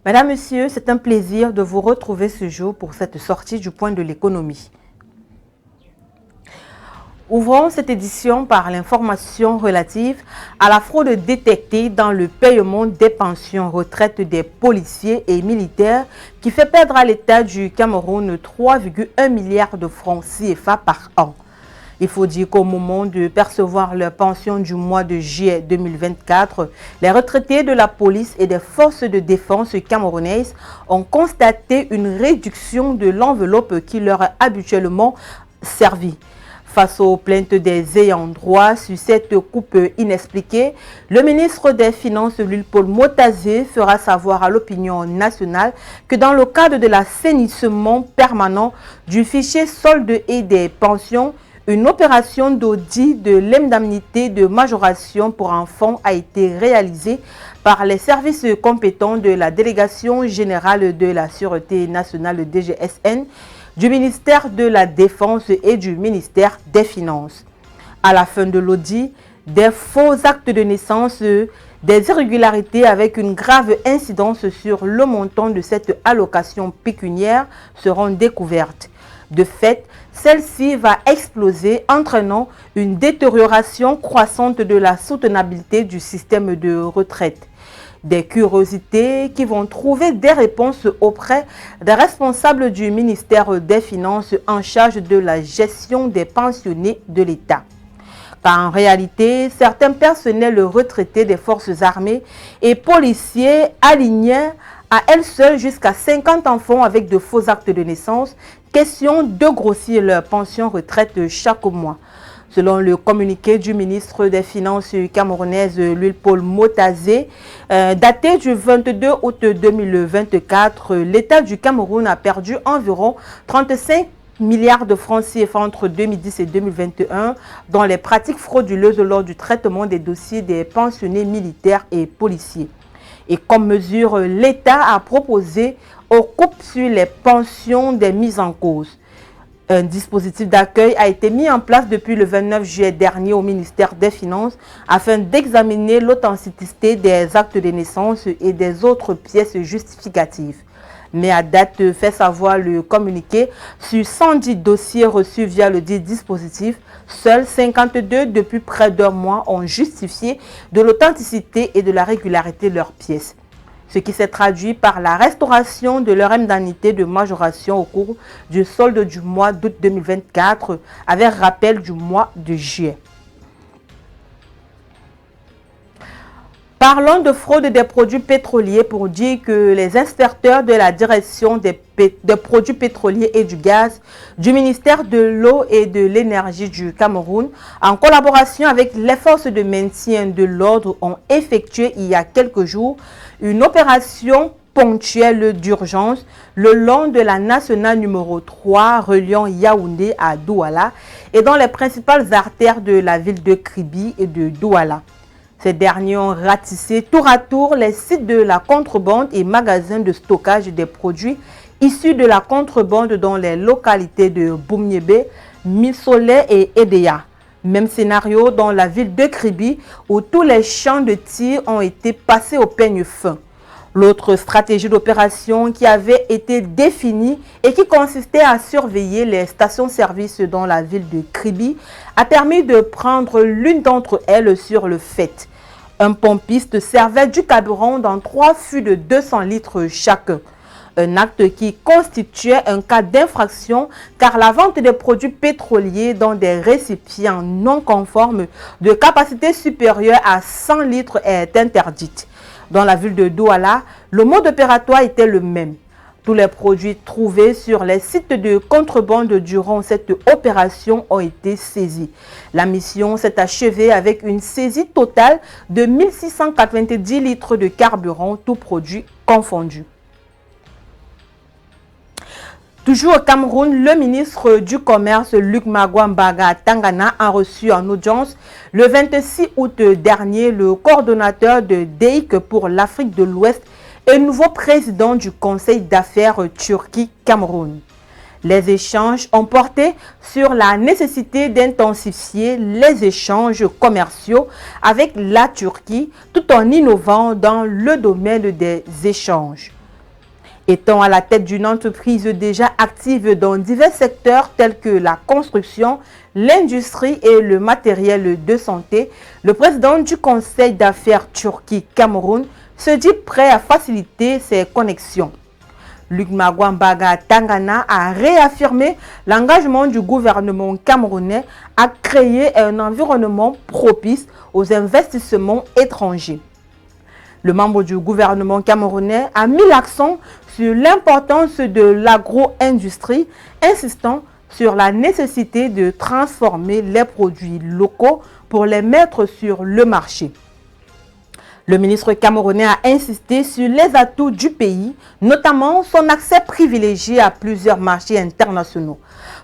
Mesdames, Messieurs, c'est un plaisir de vous retrouver ce jour pour cette sortie du point de l'économie. Ouvrons cette édition par l'information relative à la fraude détectée dans le paiement des pensions retraite des policiers et militaires qui fait perdre à l'État du Cameroun 3,1 milliards de francs CFA par an. Il faut dire qu'au moment de percevoir leur pension du mois de juillet 2024, les retraités de la police et des forces de défense camerounaises ont constaté une réduction de l'enveloppe qui leur a habituellement servi. Face aux plaintes des ayants droit sur cette coupe inexpliquée, le ministre des Finances, Luilpol Motazé, fera savoir à l'opinion nationale que dans le cadre de l'assainissement permanent du fichier solde et des pensions, une opération d'audit de l'indemnité de majoration pour enfants a été réalisée par les services compétents de la Délégation générale de la Sûreté nationale DGSN, du ministère de la Défense et du ministère des Finances. À la fin de l'audit, des faux actes de naissance, des irrégularités avec une grave incidence sur le montant de cette allocation pécuniaire seront découvertes. De fait, celle-ci va exploser, entraînant une détérioration croissante de la soutenabilité du système de retraite. Des curiosités qui vont trouver des réponses auprès des responsables du ministère des Finances en charge de la gestion des pensionnés de l'État. Car en réalité, certains personnels retraités des forces armées et policiers alignaient à elles seules jusqu'à 50 enfants avec de faux actes de naissance, question de grossir leur pension retraite chaque mois. Selon le communiqué du ministre des Finances camerounaise Luilpol Motazé, daté du 22 août 2024, l'État du Cameroun a perdu environ 35 milliards de francs CFA entre 2010 et 2021 dans les pratiques frauduleuses lors du traitement des dossiers des pensionnés militaires et policiers. Et comme mesure, l'État a proposé aux coupes sur les pensions des mises en cause. Un dispositif d'accueil a été mis en place depuis le 29 juillet dernier au ministère des Finances afin d'examiner l'authenticité des actes de naissance et des autres pièces justificatives. Mais à date, fait savoir le communiqué, sur 110 dossiers reçus via le dit dispositif, seuls 52 depuis près d'un mois ont justifié de l'authenticité et de la régularité de leurs pièces. Ce qui s'est traduit par la restauration de leur indemnité de majoration au cours du solde du mois d'août 2024 avec rappel du mois de juillet. Parlons de fraude des produits pétroliers pour dire que les inspecteurs de la direction des produits pétroliers et du gaz du ministère de l'eau et de l'énergie du Cameroun, en collaboration avec les forces de maintien de l'ordre, ont effectué il y a quelques jours une opération ponctuelle d'urgence le long de la nationale numéro 3 reliant Yaoundé à Douala et dans les principales artères de la ville de Kribi et de Douala. Ces derniers ont ratissé tour à tour les sites de la contrebande et magasins de stockage des produits issus de la contrebande dans les localités de Boumniébé, Missolé et Edea. Même scénario dans la ville de Kribi où tous les champs de tir ont été passés au peigne fin. L'autre stratégie d'opération qui avait été définie et qui consistait à surveiller les stations-service dans la ville de Kribi a permis de prendre l'une d'entre elles sur le fait. Un pompiste servait du carburant dans 3 fûts de 200 litres chacun. Un acte qui constituait un cas d'infraction car la vente des produits pétroliers dans des récipients non conformes de capacité supérieure à 100 litres est interdite. Dans la ville de Douala, le mode opératoire était le même. Tous les produits trouvés sur les sites de contrebande durant cette opération ont été saisis. La mission s'est achevée avec une saisie totale de 1690 litres de carburant, tous produits confondus. Toujours au Cameroun, le ministre du Commerce, Luc Magouambaga Tangana, a reçu en audience le 26 août dernier le coordonnateur de DEIC pour l'Afrique de l'Ouest et nouveau président du Conseil d'affaires Turquie-Cameroun. Les échanges ont porté sur la nécessité d'intensifier les échanges commerciaux avec la Turquie tout en innovant dans le domaine des échanges. Étant à la tête d'une entreprise déjà active dans divers secteurs tels que la construction, l'industrie et le matériel de santé, le président du Conseil d'affaires Turquie-Cameroun se dit prêt à faciliter ses connexions. Luc Magwambaga Tangana a réaffirmé l'engagement du gouvernement camerounais à créer un environnement propice aux investissements étrangers. Le membre du gouvernement camerounais a mis l'accent sur l'importance de l'agro-industrie, insistant sur la nécessité de transformer les produits locaux pour les mettre sur le marché. Le ministre camerounais a insisté sur les atouts du pays, notamment son accès privilégié à plusieurs marchés internationaux.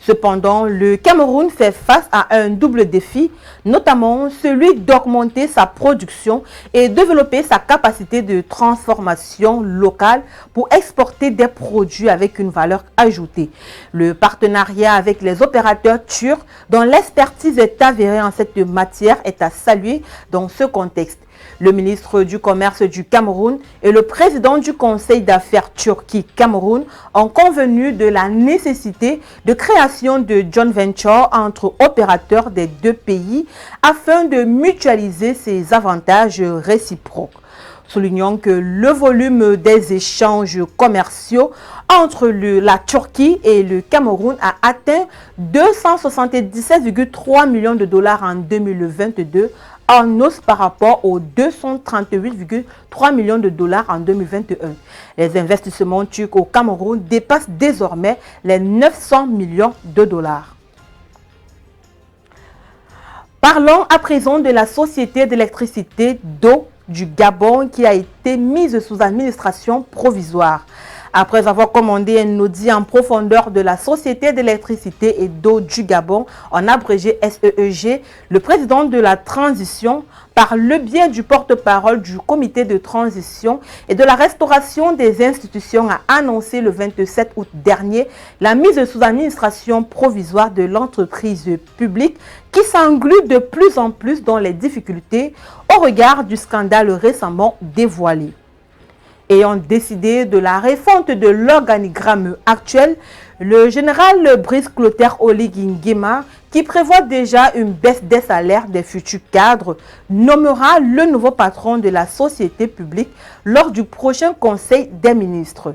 Cependant, le Cameroun fait face à un double défi, notamment celui d'augmenter sa production et développer sa capacité de transformation locale pour exporter des produits avec une valeur ajoutée. Le partenariat avec les opérateurs turcs, dont l'expertise est avérée en cette matière, est à saluer dans ce contexte. Le ministre du Commerce du Cameroun et le président du Conseil d'affaires Turquie-Cameroun ont convenu de la nécessité de création de joint venture entre opérateurs des deux pays afin de mutualiser ces avantages réciproques. Soulignons que le volume des échanges commerciaux entre la Turquie et le Cameroun a atteint 277,3 millions de dollars en 2022, en hausse par rapport aux 238,3 millions de dollars en 2021. Les investissements turcs au Cameroun dépassent désormais les 900 millions de dollars. Parlons à présent de la Société d'électricité d'eau du Gabon qui a été mise sous administration provisoire. Après avoir commandé un audit en profondeur de la Société d'électricité et d'eau du Gabon, en abrégé SEEG, le président de la transition, par le biais du porte-parole du comité de transition et de la restauration des institutions, a annoncé le 27 août dernier la mise sous administration provisoire de l'entreprise publique qui s'englue de plus en plus dans les difficultés au regard du scandale récemment dévoilé. Ayant décidé de la refonte de l'organigramme actuel, le général Brice Clotaire Oligui Nguema, qui prévoit déjà une baisse des salaires des futurs cadres, nommera le nouveau patron de la société publique lors du prochain Conseil des ministres.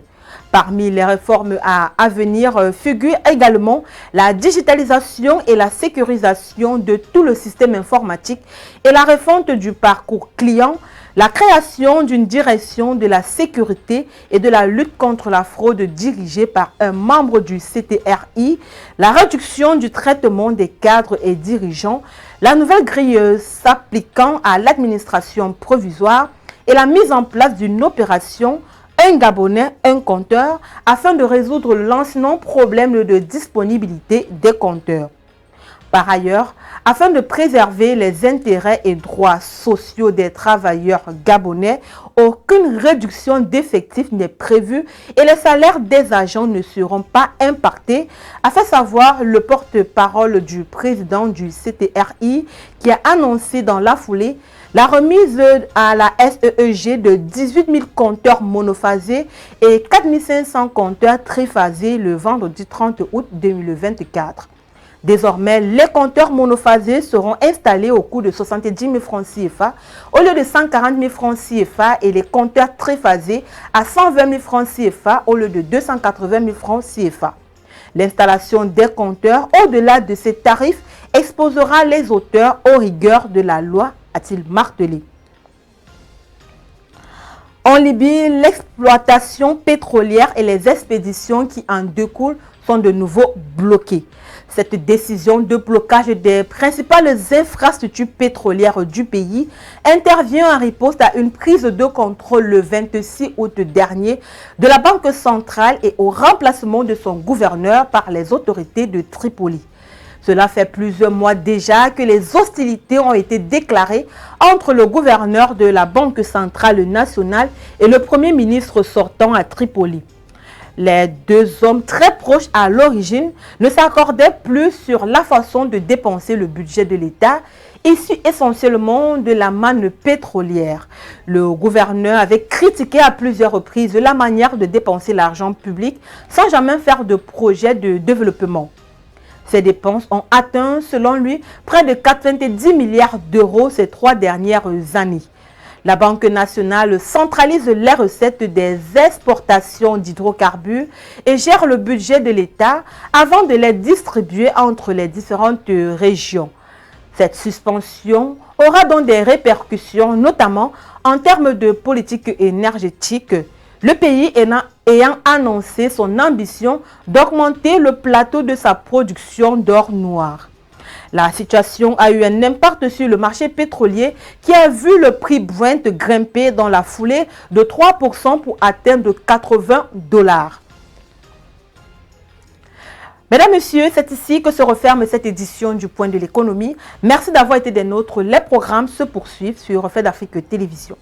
Parmi les réformes à venir figure également la digitalisation et la sécurisation de tout le système informatique et la refonte du parcours client, la création d'une direction de la sécurité et de la lutte contre la fraude dirigée par un membre du CTRI, la réduction du traitement des cadres et dirigeants, la nouvelle grille s'appliquant à l'administration provisoire et la mise en place d'une opération un Gabonais, un compteur, afin de résoudre l'ancien problème de disponibilité des compteurs. Par ailleurs, afin de préserver les intérêts et droits sociaux des travailleurs gabonais, aucune réduction d'effectifs n'est prévue et les salaires des agents ne seront pas impactés, a fait savoir le porte-parole du président du CTRI qui a annoncé dans la foulée la remise à la SEEG de 18 000 compteurs monophasés et 4 500 compteurs triphasés le vendredi 30 août 2024. Désormais, les compteurs monophasés seront installés au coût de 70 000 francs CFA au lieu de 140 000 francs CFA et les compteurs triphasés à 120 000 francs CFA au lieu de 280 000 francs CFA. L'installation des compteurs au-delà de ces tarifs exposera les auteurs aux rigueurs de la loi, a-t-il martelé. En Libye, l'exploitation pétrolière et les expéditions qui en découlent sont de nouveau bloquées. Cette décision de blocage des principales infrastructures pétrolières du pays intervient en riposte à une prise de contrôle le 26 août dernier de la Banque centrale et au remplacement de son gouverneur par les autorités de Tripoli. Cela fait plusieurs mois déjà que les hostilités ont été déclarées entre le gouverneur de la Banque centrale nationale et le premier ministre sortant à Tripoli. Les deux hommes très proches à l'origine ne s'accordaient plus sur la façon de dépenser le budget de l'État, issu essentiellement de la manne pétrolière. Le gouverneur avait critiqué à plusieurs reprises la manière de dépenser l'argent public sans jamais faire de projet de développement. Ces dépenses ont atteint, selon lui, près de 90 milliards d'euros ces 3 dernières années. La Banque nationale centralise les recettes des exportations d'hydrocarbures et gère le budget de l'État avant de les distribuer entre les différentes régions. Cette suspension aura donc des répercussions, notamment en termes de politique énergétique, le pays ayant annoncé son ambition d'augmenter le plateau de sa production d'or noir. La situation a eu un impact sur le marché pétrolier qui a vu le prix Brent grimper dans la foulée de 3% pour atteindre $80. Mesdames, Messieurs, c'est ici que se referme cette édition du Point de l'économie. Merci d'avoir été des nôtres. Les programmes se poursuivent sur Reflet d'Afrique Télévision.